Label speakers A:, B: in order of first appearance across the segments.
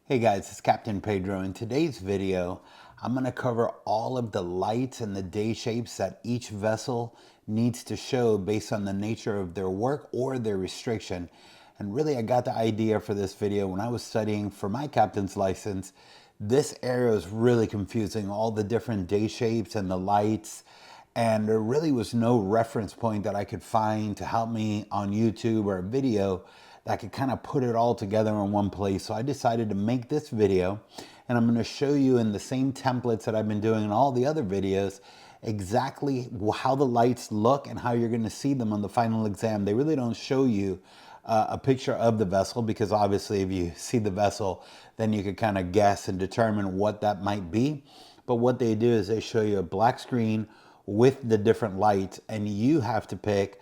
A: Hey guys, it's Captain Pedro. In today's video, I'm going to cover all of the lights and the day shapes that each vessel needs to show based on the nature of their work or their restriction. And really, I got the idea for this video when I was studying for my captain's license. This area was really confusing, all the different day shapes and the lights. And there really was no reference point that I could find to help me on YouTube or a video that could kind of put it all together in one place. So I decided to make this video, and I'm going to show you in the same templates that I've been doing in all the other videos exactly how the lights look and how you're going to see them on the final exam. They really don't show you a picture of the vessel, because obviously if you see the vessel, then you could kind of guess and determine what that might be. But what they do is they show you a black screen with the different lights, and you have to pick,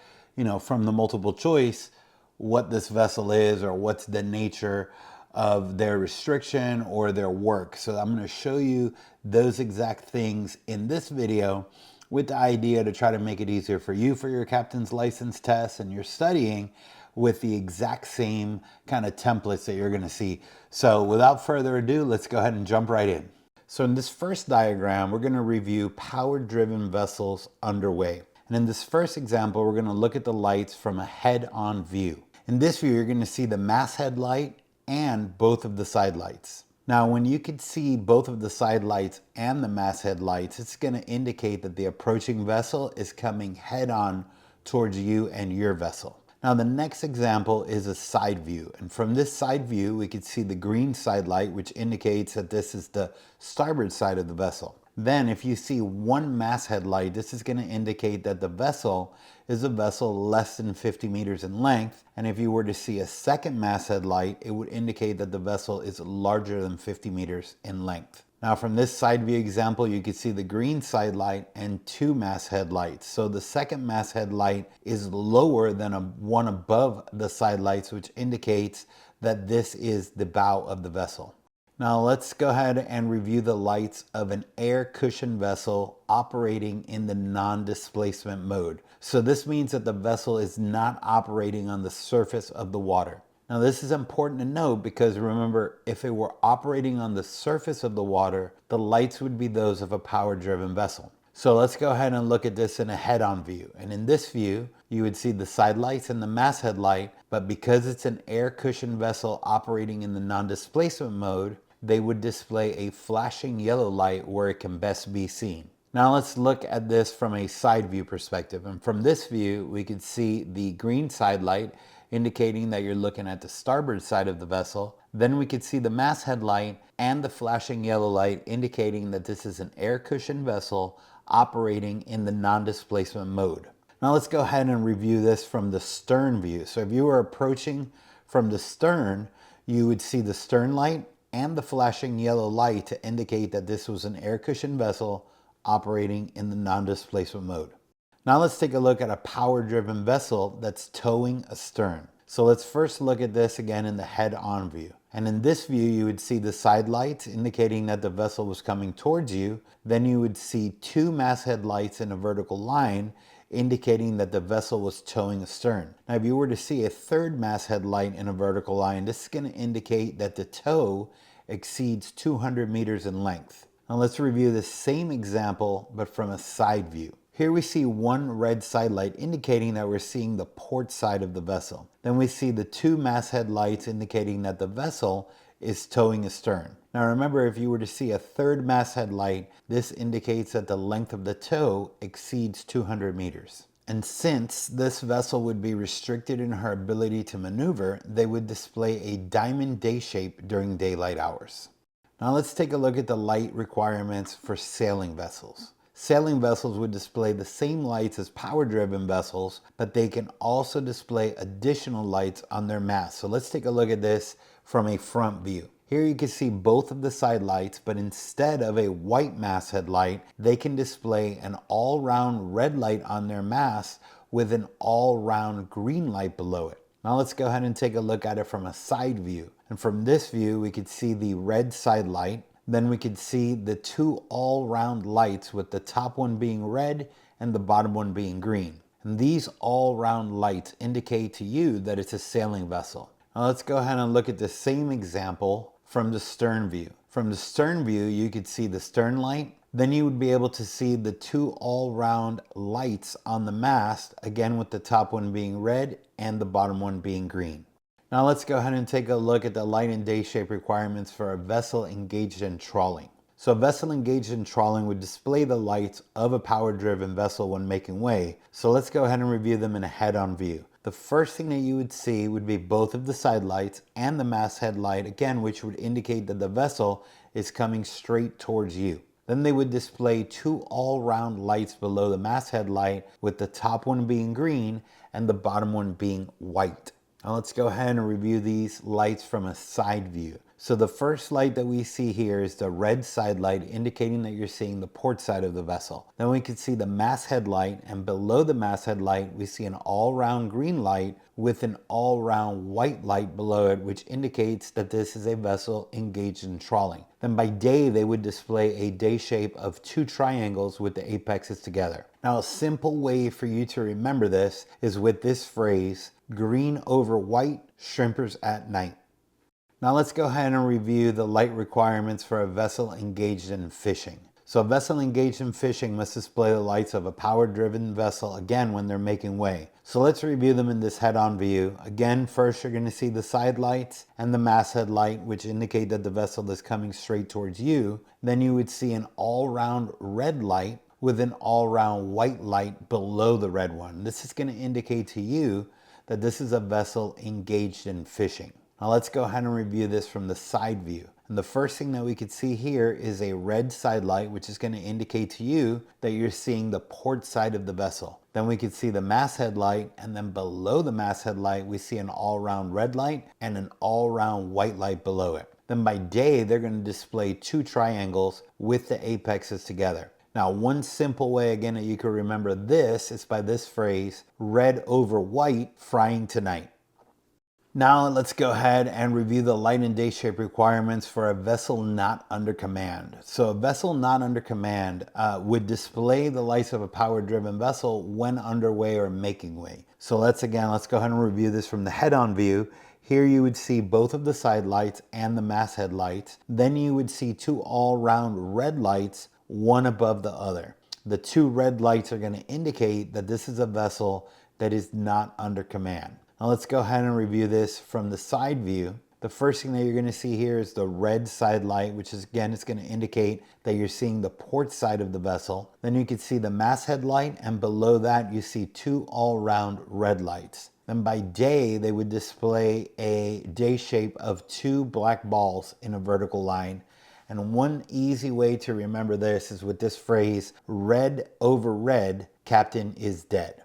A: from the multiple choice, what this vessel is or what's the nature of their restriction or their work. So I'm going to show you those exact things in this video with the idea to try to make it easier for you for your captain's license test, and you're studying with the exact same kind of templates that you're going to see. So without further ado, let's go ahead and jump right in. So in this first diagram, we're going to review power-driven vessels underway. And in this first example, we're going to look at the lights from a head-on view. In this view, you're going to see the masthead light and both of the side lights. Now, when you can see both of the side lights and the masthead lights, it's going to indicate that the approaching vessel is coming head-on towards you and your vessel. Now, the next example is a side view. And from this side view, we can see the green side light, which indicates that this is the starboard side of the vessel. Then if you see one masthead light, this is going to indicate that the vessel is a vessel less than 50 meters in length. And if you were to see a second masthead light, it would indicate that the vessel is larger than 50 meters in length. Now from this side view example, you can see the green side light and two masthead lights. So the second masthead light is lower than one above the side lights, which indicates that this is the bow of the vessel. Now let's go ahead and review the lights of an air cushion vessel operating in the non-displacement mode. So this means that the vessel is not operating on the surface of the water. Now this is important to note, because remember, if it were operating on the surface of the water, the lights would be those of a power-driven vessel. So let's go ahead and look at this in a head-on view. And in this view, you would see the side lights and the masthead light, but because it's an air cushion vessel operating in the non-displacement mode, they would display a flashing yellow light where it can best be seen. Now let's look at this from a side view perspective. And from this view, we can see the green side light indicating that you're looking at the starboard side of the vessel. Then we could see the masthead light and the flashing yellow light indicating that this is an air cushion vessel operating in the non-displacement mode. Now let's go ahead and review this from the stern view. So if you were approaching from the stern, you would see the stern light and the flashing yellow light to indicate that this was an air cushion vessel operating in the non-displacement mode. Now let's take a look at a power-driven vessel that's towing a stern. So let's first look at this again in the head-on view. And in this view, you would see the side lights indicating that the vessel was coming towards you. Then you would see two masthead lights in a vertical line indicating that the vessel was towing a stern. Now, if you were to see a third masthead light in a vertical line, this is going to indicate that the tow exceeds 200 meters in length. Now let's review the same example, but from a side view. Here we see one red side light indicating that we're seeing the port side of the vessel. Then we see the two masthead lights indicating that the vessel is towing astern. Now remember, if you were to see a third masthead light, this indicates that the length of the tow exceeds 200 meters. And since this vessel would be restricted in her ability to maneuver, they would display a diamond day shape during daylight hours. Now let's take a look at the light requirements for sailing vessels. Sailing vessels would display the same lights as power-driven vessels, but they can also display additional lights on their masts. So let's take a look at this from a front view. Here you can see both of the side lights, but instead of a white masthead light, they can display an all-round red light on their mast with an all-round green light below it. Now let's go ahead and take a look at it from a side view. And from this view, we could see the red side light. Then we could see the two all-round lights, with the top one being red and the bottom one being green. And these all-round lights indicate to you that it's a sailing vessel. Now let's go ahead and look at the same example from the stern view. From the stern view, you could see the stern light. Then you would be able to see the two all-round lights on the mast, again with the top one being red and the bottom one being green. Now let's go ahead and take a look at the light and day shape requirements for a vessel engaged in trawling. So a vessel engaged in trawling would display the lights of a power-driven vessel when making way. So let's go ahead and review them in a head-on view. The first thing that you would see would be both of the side lights and the masthead light, again, which would indicate that the vessel is coming straight towards you. Then they would display two all-round lights below the masthead light, with the top one being green and the bottom one being white. Now let's go ahead and review these lights from a side view. So the first light that we see here is the red side light, indicating that you're seeing the port side of the vessel. Then we can see the masthead light, and below the masthead light we see an all-round green light with an all-round white light below it, which indicates that this is a vessel engaged in trawling. Then by day they would display a day shape of two triangles with the apexes together. Now a simple way for you to remember this is with this phrase, green over white, shrimpers at night. Now let's go ahead and review the light requirements for a vessel engaged in fishing. So a vessel engaged in fishing must display the lights of a power-driven vessel, again, when they're making way. So let's review them in this head-on view. Again, first you're going to see the side lights and the masthead light, which indicate that the vessel is coming straight towards you. Then you would see an all-round red light with an all-round white light below the red one. This is going to indicate to you that this is a vessel engaged in fishing. Now let's go ahead and review this from the side view. And the first thing that we could see here is a red side light, which is going to indicate to you that you're seeing the port side of the vessel. Then we could see the masthead light, and then below the masthead light we see an all-round red light and an all-round white light below it. Then by day they're going to display two triangles with the apexes together. Now one simple way again that you can remember this is by this phrase, red over white, frying tonight. Now let's go ahead and review the light and day shape requirements for a vessel not under command. So a vessel not under command would display the lights of a power-driven vessel when underway or making way. So let's go ahead and review this from the head-on view. Here you would see both of the side lights and the masthead lights. Then you would see two all-round red lights, one above the other. The two red lights are going to indicate that this is a vessel that is not under command. Now let's go ahead and review this from the side view. The first thing that you're going to see here is the red side light, which is again, it's going to indicate that you're seeing the port side of the vessel. Then you can see the masthead light, and below that you see two all-round red lights. Then by day, they would display a day shape of two black balls in a vertical line. And one easy way to remember this is with this phrase, red over red, captain is dead.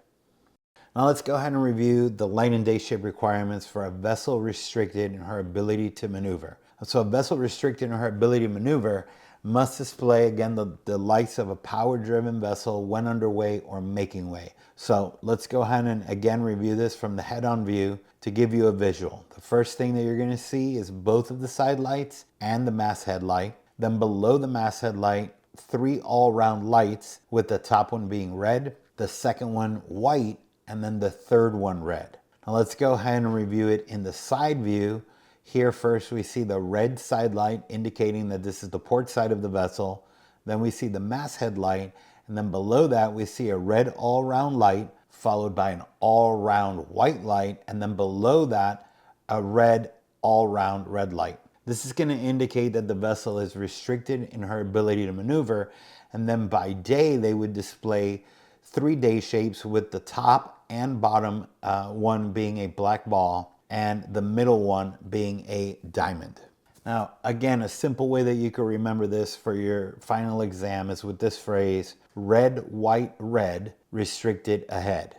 A: Now let's go ahead and review the light and day shape requirements for a vessel restricted in her ability to maneuver. So a vessel restricted in her ability to maneuver must display, again, the lights of a power-driven vessel when underway or making way. So let's go ahead and again review this from the head-on view to give you a visual. The first thing that you're going to see is both of the side lights and the masthead light. Then below the masthead light, three all-round lights, with the top one being red, the second one white, and then the third one red. Now let's go ahead and review it in the side view. Here first we see the red side light, indicating that this is the port side of the vessel. Then we see the masthead light, and then below that we see a red all-round light followed by an all-round white light, and then below that a red all-round red light. This is going to indicate that the vessel is restricted in her ability to maneuver. And then by day they would display three day shapes, with the top and bottom one being a black ball and the middle one being a diamond. Now again, a simple way that you can remember this for your final exam is with this phrase, red, white, red, restricted ahead.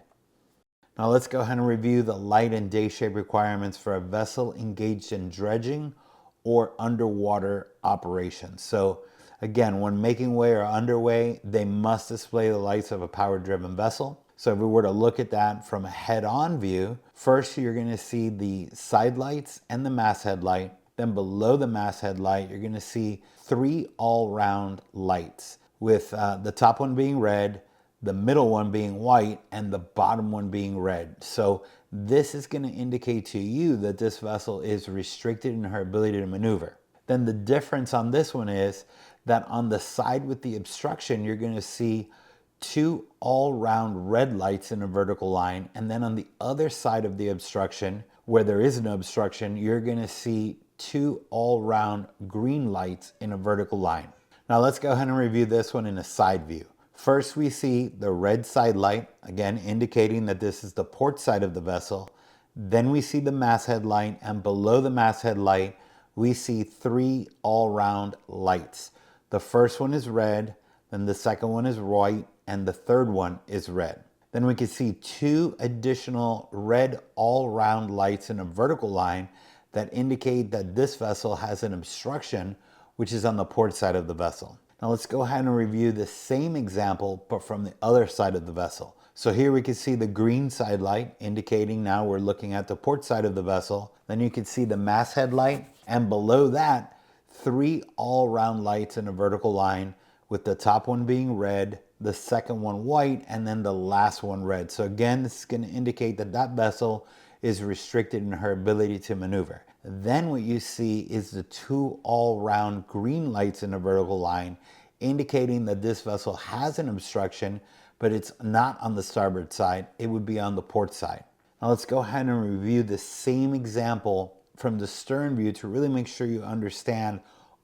A: Now let's go ahead and review the light and day shape requirements for a vessel engaged in dredging or underwater operations. So again, when making way or underway, they must display the lights of a power-driven vessel. So if we were to look at that from a head-on view, first you're going to see the side lights and the masthead light. Then below the masthead light, you're going to see three all-round lights, with the top one being red, the middle one being white, and the bottom one being red. So this is going to indicate to you that this vessel is restricted in her ability to maneuver. Then the difference on this one is that on the side with the obstruction, you're going to see two all-round red lights in a vertical line. And then on the other side of the obstruction, where there is no obstruction, you're going to see two all-round green lights in a vertical line. Now let's go ahead and review this one in a side view. First, we see the red side light, again indicating that this is the port side of the vessel. Then we see the masthead light, and below the masthead light, we see three all-round lights. The first one is red, then the second one is white, and the third one is red. Then we can see two additional red all-round lights in a vertical line that indicate that this vessel has an obstruction, which is on the port side of the vessel. Now let's go ahead and review the same example, but from the other side of the vessel. So here we can see the green side light, indicating now we're looking at the port side of the vessel. Then you can see the masthead light, and below that, three all-round lights in a vertical line, with the top one being red, the second one white, and then the last one red. So again, this is going to indicate that that vessel is restricted in her ability to maneuver. Then what you see is the two all-round green lights in a vertical line, indicating that this vessel has an obstruction, but it's not on the starboard side. It would be on the port side. Now let's go ahead and review the same example from the stern view to really make sure you understand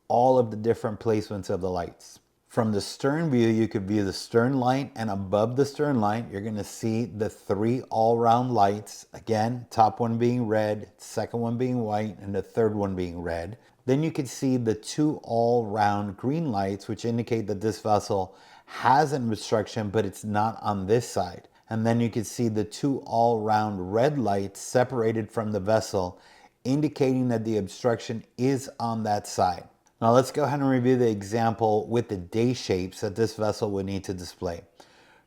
A: all of the different placements of the lights. From the stern view, you could view the stern light, and above the stern light, you're going to see the three all-round lights. Again, top one being red, second one being white, and the third one being red. Then you can see the two all-round green lights, which indicate that this vessel has an obstruction, but it's not on this side. And then you can see the two all-round red lights separated from the vessel, indicating that the obstruction is on that side. Now let's go ahead and review the example with the day shapes that this vessel would need to display.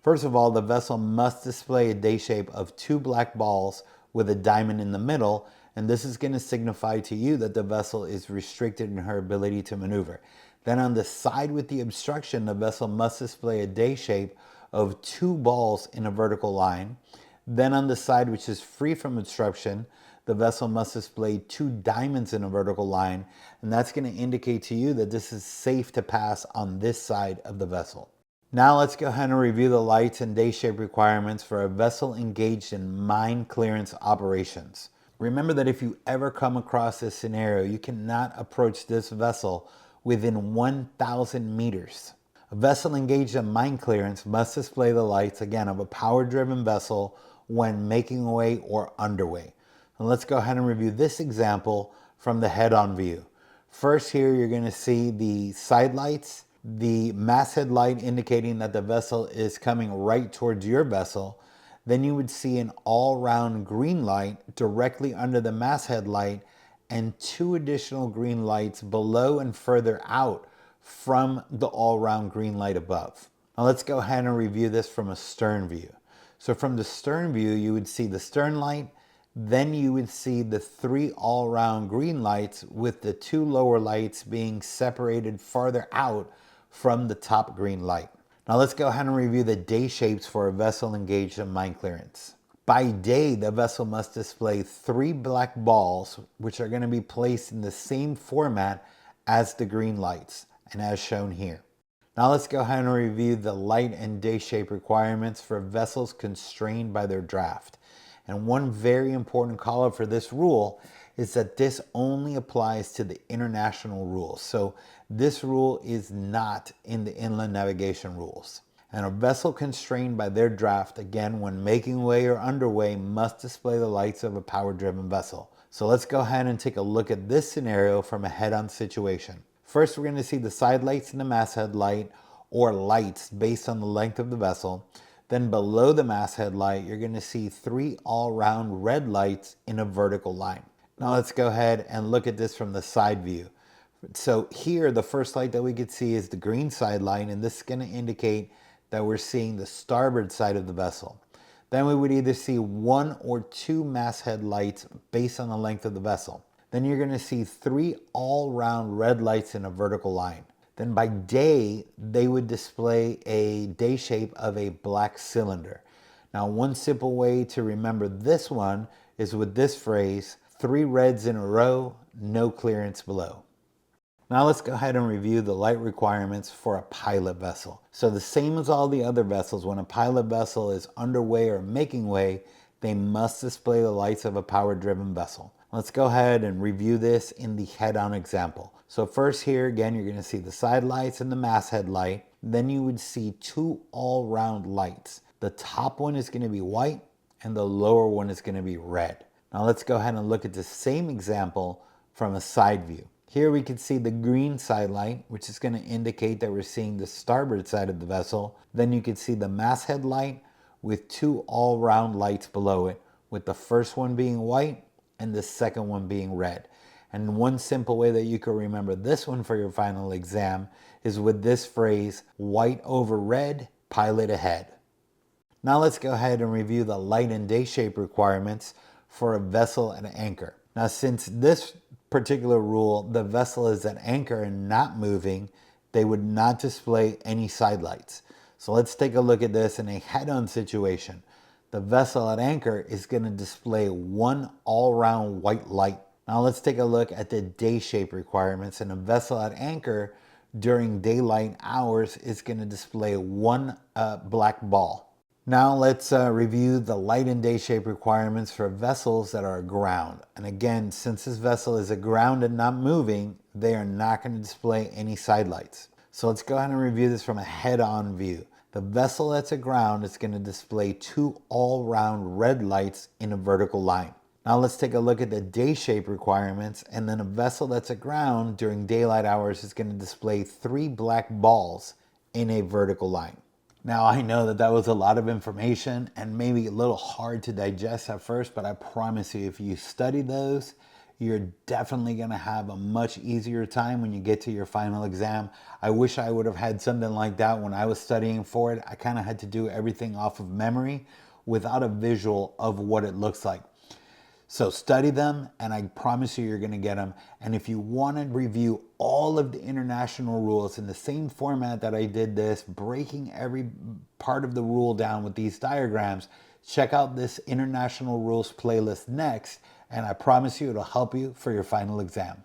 A: First of all, the vessel must display a day shape of two black balls with a diamond in the middle, and this is going to signify to you that the vessel is restricted in her ability to maneuver. Then on the side with the obstruction, the vessel must display a day shape of two balls in a vertical line. Then on the side which is free from obstruction, the vessel must display two diamonds in a vertical line, and that's going to indicate to you that this is safe to pass on this side of the vessel. Now let's go ahead and review the lights and day shape requirements for a vessel engaged in mine clearance operations. Remember that if you ever come across this scenario, you cannot approach this vessel within 1,000 meters. A vessel engaged in mine clearance must display the lights, again, of a power-driven vessel when making away or underway. And let's go ahead and review this example from the head-on view. First here, you're going to see the side lights, the masthead light indicating that the vessel is coming right towards your vessel. Then you would see an all-round green light directly under the masthead light, and two additional green lights below and further out from the all-round green light above. Now let's go ahead and review this from a stern view. So from the stern view, you would see the stern light, then you would see the three all-round green lights with the two lower lights being separated farther out from the top green light. Now let's go ahead and review the day shapes for a vessel engaged in mine clearance. By day, the vessel must display three black balls, which are going to be placed in the same format as the green lights, and as shown here. Now let's go ahead and review the light and day shape requirements for vessels constrained by their draft. And one very important call out for this rule is that this only applies to the international rules. So this rule is not in the inland navigation rules. And a vessel constrained by their draft, again, when making way or underway, must display the lights of a power-driven vessel. So let's go ahead and take a look at this scenario from a head-on situation. First, we're going to see the side lights and the masthead light, or lights based on the length of the vessel. Then below the masthead light, you're going to see three all-round red lights in a vertical line. Now let's go ahead and look at this from the side view. So here, the first light that we could see is the green side light, and this is going to indicate that we're seeing the starboard side of the vessel. Then we would either see one or two masthead lights based on the length of the vessel. Then you're going to see three all-round red lights in a vertical line. Then by day, they would display a day shape of a black cylinder. Now, one simple way to remember this one is with this phrase, 3 reds in a row, no clearance below. Now let's go ahead and review the light requirements for a pilot vessel. So the same as all the other vessels, when a pilot vessel is underway or making way, they must display the lights of a power-driven vessel. Let's go ahead and review this in the head-on example. So first here, again, you're going to see the side lights and the masthead light. Then you would see two all-round lights. The top one is going to be white and the lower one is going to be red. Now let's go ahead and look at the same example from a side view. Here we can see the green side light, which is going to indicate that we're seeing the starboard side of the vessel. Then you can see the masthead light with two all-round lights below it, with the first one being white and the second one being red. And one simple way that you can remember this one for your final exam is with this phrase, white over red, pilot ahead. Now let's go ahead and review the light and day shape requirements for a vessel at anchor. Now since this particular rule, the vessel is at anchor and not moving, they would not display any side lights. So let's take a look at this in a head-on situation. The vessel at anchor is going to display one all-round white light. Now let's take a look at the day shape requirements. And a vessel at anchor during daylight hours is going to display one black ball. Now let's review the light and day shape requirements for vessels that are aground. And again, since this vessel is aground and not moving, they are not going to display any side lights. So let's go ahead and review this from a head-on view. The vessel that's aground is going to display two all-round red lights in a vertical line. Now let's take a look at the day shape requirements, and then a vessel that's aground during daylight hours is going to display three black balls in a vertical line. Now I know that that was a lot of information and maybe a little hard to digest at first, but I promise you if you study those, you're definitely going to have a much easier time when you get to your final exam. I wish I would have had something like that when I was studying for it. I kind of had to do everything off of memory without a visual of what it looks like. So study them, and I promise you you're going to get them. And if you want to review all of the international rules in the same format that I did this, breaking every part of the rule down with these diagrams, check out this international rules playlist next, and I promise you it'll help you for your final exam.